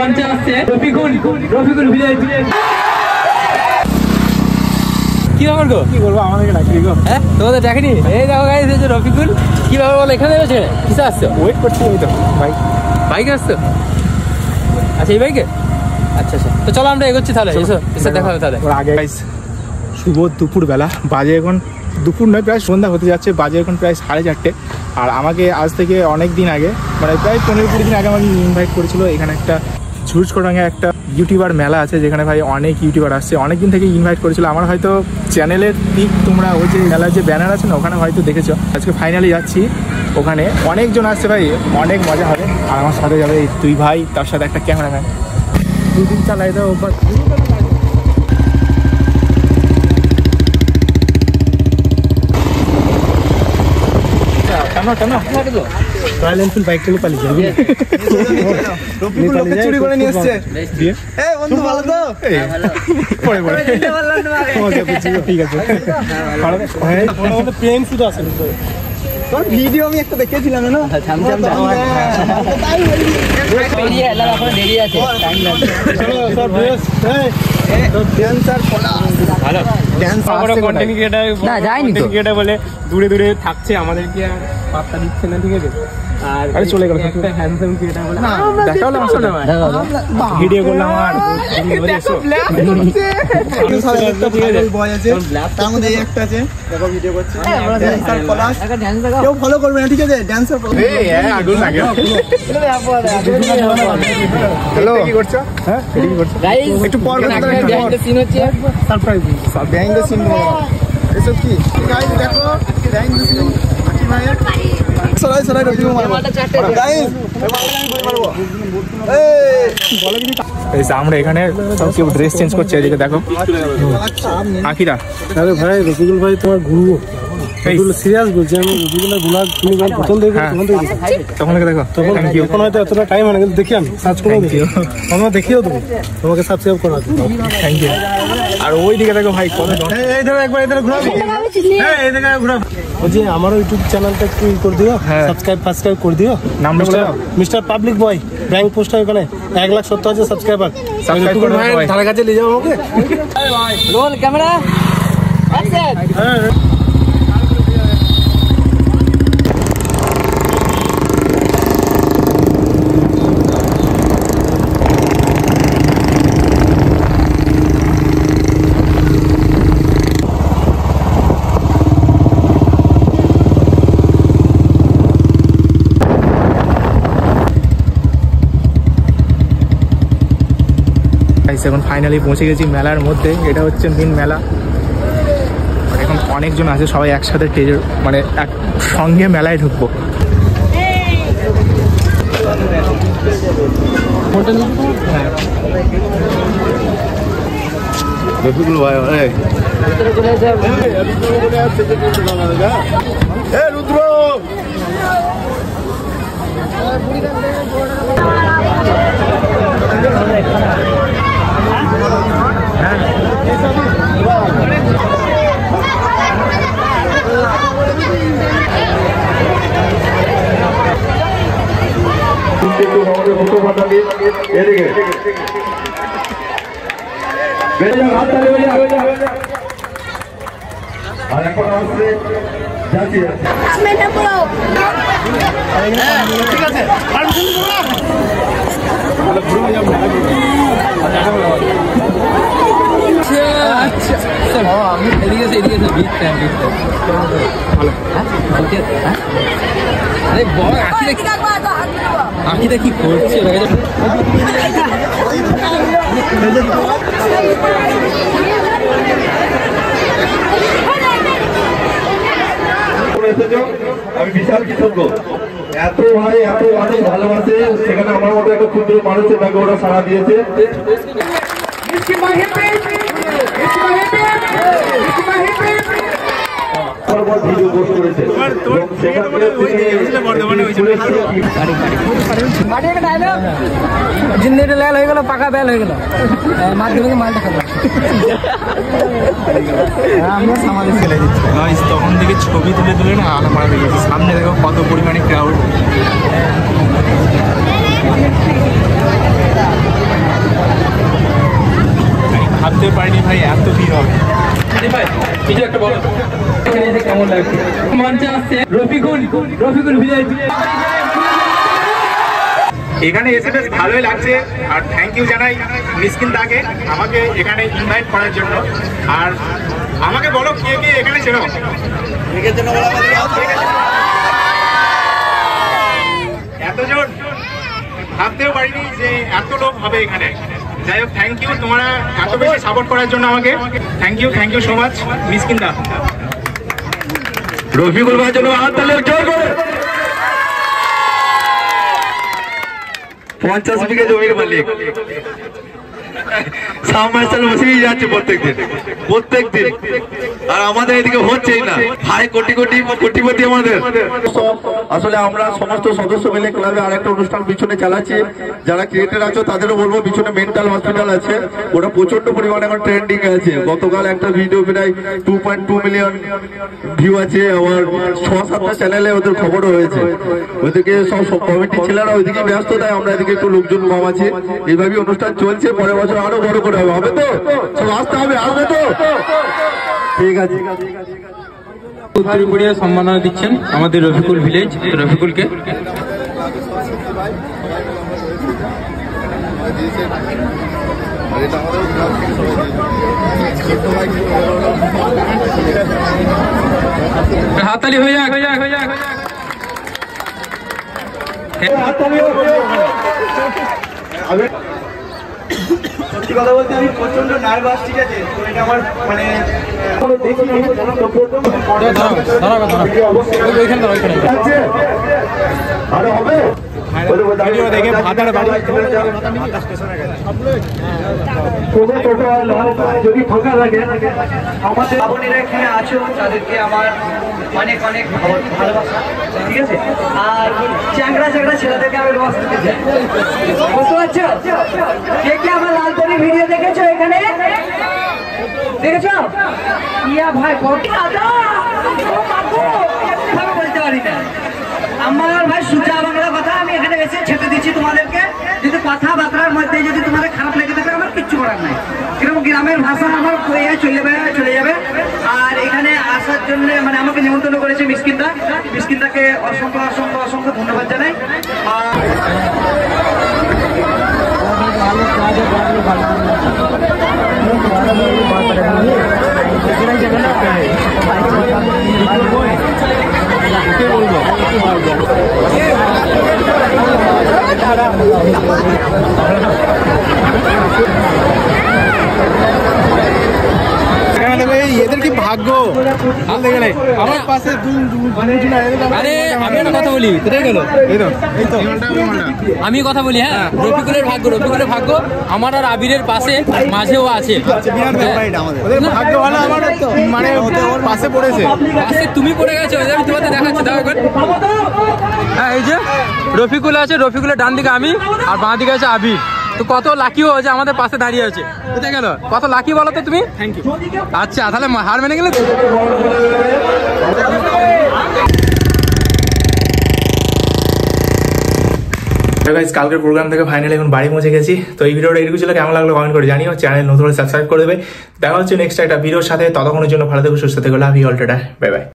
মঞ্চে আসছে রফিকুল ভিলেজ। কি ব্যাপার গো? কি বলবো, আমাদেরকে ডাকলি গো? হ্যাঁ, তোমাদের ডাকেনি? এই দেখো গাইস, এই যে রফিকুল। কি ব্যাপার বলো, এখানে এসে কিসে আসছো? ওয়েট করছি আমি তো। বাইকে আসছো? আচ্ছা, এই বাইকে? আচ্ছা আচ্ছা, তো চলো আমরা এগোচ্ছি তাহলে। এসে দেখা হবে তাহলে। আগে গাইস, শুভ দুপুরবেলা, বাজে এখন দুপুর নয়, প্রায় সন্ধ্যা হতে যাচ্ছে। বাজে এখন প্রায় 4:30। আর আমাকে আজ থেকে অনেক দিন আগে, মানে প্রায় 15-20 দিন আগে আমাকে ইনভাইট করেছিল। এখানে একটা ঝুড়কোডাঙ্গে একটা ইউটিউবার মেলা আছে, যেখানে ভাই অনেক ইউটিউবার আসছে। অনেক দিন থেকে ইনভাইট করেছিল। আমার হয়তো চ্যানেলের দিক, তোমরা ওই যে মেলার যে ব্যানার আছে না, ওখানে হয়তো দেখেছো। আজকে ফাইনালি যাচ্ছি ওখানে। অনেকজন আসছে ভাই, অনেক মজা হবে। আর আমার সাথে যাবে এই 2 ভাই, তার সাথে একটা ক্যামেরাম্যান। 2 দিন চালাই দাও। রয়্যাল এনফিল্ড বাইক থেকে পালিয়ে যাবে। চুরি করে নিয়ে এসছে। বন্ধু ভালো তো? ঠিক আছে, প্রেম শুধু আছে। ভিডিও আমি একটা দেখেছিলাম না, বলে দূরে দূরে থাকছে, আমাদেরকে আর পাত্তা দিচ্ছে না। ঠিক আছে, আর চলে গেল একটা হ্যান্ডসাম ক্রিয়েটার বলে দেখা হলো আমার সাথে, ভিডিও করলাম। আর বয় আছে, তার মধ্যে এই একটা আছে, দেখো ভিডিও করছে। কেউ ফলো করবে না, ঠিক আছে? ড্যান্সার আগুন লাগে। হ্যালো, কি করছো? হ্যাঁ, কি করছো? একটু পর বিহাইন্ড দ্য সিন হচ্ছে, সারপ্রাইজ বিহাইন্ড দ্য সিন। এসব কি গাইস, দেখো বিহাইন্ড দ্য সিন। সরাই রকিও মারবো গাইস, মারবো। আমরা এখানে সব কেউ ড্রেস চেঞ্জ করছে। এদিকে দেখো আখিরা। আরে ভাই রফিকুল ভাই, তোমার গুরু সিরিয়াস বলছি আমি। রফিকুলের ব্লগ তুমি প্রথম দেখো, তখন দেখো, তখন হয়তো এতটা টাইম হয় না, কিন্তু দেখি আমি সার্চ করে দেখি। তোমরা দেখিও তুমি, তোমাকে সাবস্ক্রাইব করা। Thank you. আর ওই দিকে দেখো ভাই, কত এই ধরো একবার এদের ঘোরাবো। হ্যাঁ, এই দিকে ঘোরাবো। বলছি আমারও ইউটিউব চ্যানেলটা একটু করে দিও, সাবস্ক্রাইব করে দিও। নামটা মিস্টার পাবলিক বয়, ব্যাংক পোস্টার। ওখানে 1,70,000 সাবস্ক্রাইবার। ধারে কাছে নিয়ে যাবো আমাকে। Roll camera action. এখন ফাইনালি পৌঁছে গেছি মেলার মধ্যে। এটা হচ্ছে মেন মেলা। আর এখন অনেকজন আছে, সবাই একসাথে মানে এক সঙ্গে মেলায় ঢুকবো। রুদ্র ঠিক আছে, আমি এদিকে আরে বড় আখিটা কি করছে? আমি বিশাল কৃতজ্ঞ। এত ভাই, এত মানুষ ভালোবাসে, সেখানে আমার মতো একটা ক্ষুদ্র মানুষের তাকে ওরা সাড়া দিয়েছে। ভিডিও পোস্ট করেছে। জিন্দিটা লাল হয়ে গেল, পাকা বেল হয়ে গেল, মাধ্যমিকে মালটা খাবো। তখন থেকে ছবি তুলে না আলামারা হয়ে গেছে। সামনে দেখো কত পরিমাণে ক্রাউড। পারিনি ভাই এত ভিড় হবে। ভাই কিছু একটা বলো, এখানে এসে কেমন লাগছে? মঞ্চে আসছে রফিকুল ভিলেজ। এখানে এসে বেশ ভালোই লাগছে, আর থ্যাংক ইউ জানাই মিসকিন দাকে আমাকে এখানে ইনভাইট করার জন্য। আর আমাকে বলো কে কে এখানে ছিল? এতজন ভাবতেও পারিনি যে এত লোক হবে এখানে। যাই হোক থ্যাংক ইউ, তোমরা এত বেশি সাপোর্ট করার জন্য আমাকে। থ্যাংক ইউ সো মাচ মিসকিন দা। রফিকুল ভাইয়ের জন্য হাত তালি জোর করে। 50 বিঘা জমির মালিক, সাবমার্শাল বসেই যাচ্ছে প্রত্যেকদিন, আর আমাদের এদিকে হচ্ছেই না। হাই কোটিপতি আমাদের। আসলে আমরা সমস্ত সদস্য মিলে ক্লাবে আরেকটা অনুষ্ঠান পিছনে চালাচ্ছি। যারা ক্রিয়েটর আছো তাদেরও বলবো, পিছনে মেন্টাল হসপিটাল আছে, ওটা প্রচন্ড পরিমাণে এখন ট্রেন্ডিং আছে। গতকাল একটা ভিডিও প্রায় 2.2 মিলিয়ন ভিউ আছে, আবার 6-7টা চ্যানেলে ওদের খবরও হয়েছে। ওইদিকে সব কমিটির ছেলেরা ওইদিকে ব্যস্ত, তাই আমরা এদিকে একটু লোকজন কম আছে। এইভাবেই অনুষ্ঠান চলছে, পরের বছর আরো বড় করে হবে তো? সব আসতে হবে, আসবে তো? ঠিক আছে। ত্রিপুরিয়া সম্মাননা দিচ্ছেন আমাদের রফিকুল ভিলেজ, রফিকুলকে। হাততালি হয়ে যাক। সত্যি কথা বলতে আমি প্রচন্ড নার্ভাস, ঠিক আছে? তো এটা আমার মানে দেখে ভাতার বাড়ি যদি ফাঁকা লাগে, আমাদের বোনেরা এখানে আছো, তাদেরকে আমার অনেক ভালোবাসা, ঠিক আছে? আর চ্যাংড়া ছেলেদেরকে আমি রস দিতে চাই, বুঝতে পারছো? কে কে আমার লালতলি ভিডিও দেখেছো? এখানে দেখেছো? ইয়া ভাই বলতে পারি না আমার ভাই সুজা বাংলা কথা আমি এখানে এসে ছেটে দিচ্ছি তোমাদেরকে। যদি কথাবার্তার মধ্যে যদি তোমাদের খারাপ লেগে থাকে, আমার কিচ্ছু করার নাই। কিরকম গ্রামের ভাষা আমার চলে যাবে। আর এখানে আসার জন্য মানে আমাকে নিমন্ত্রণ করেছে মিসকিনদাকে অসংখ্য ধন্যবাদ জানাই। এদের কি ভাগ্য, আমার পাশে আরে আমি একটা কথা বলি, আমি কথা বলি। হ্যাঁ, রফিকুলের ভাগ্য আমার আর আবিরের পাশে মাঝেও আছে। ভাগ্য ভালো, আমার মানে পাশে পড়েছে। পাশে তুমি পড়ে গেছো, আমি তোমাদের দেখাচ্ছি। হ্যাঁ, এই যে রফিকুল আছে, রফিকুলের ডান দিকে আমি, আর বাঁ দিকে আছে আবির। তো কত লাকিও যে আমাদের পাশে দাঁড়িয়ে আছে, বুঝতে গেল? কত লাকি বলো তো তুমি? Thank you. আচ্ছা, তাহলে হার মেনে গেলে কালকের প্রোগ্রাম থেকে ফাইনালি এখন বাড়ি পৌঁছে গেছি। তো এই ভিডিওটা এরকম ছিল, কেমন লাগলো কমেন্ট করে জানিও। চ্যানেল নতুন হলে সাবস্ক্রাইব করে দেবে। দেখা হচ্ছে নেক্সট একটা ভিডিওর সাথে। ততক্ষণের জন্য ভালো থেকো, সুস্থ থেকো। Love you all, tata, bye by.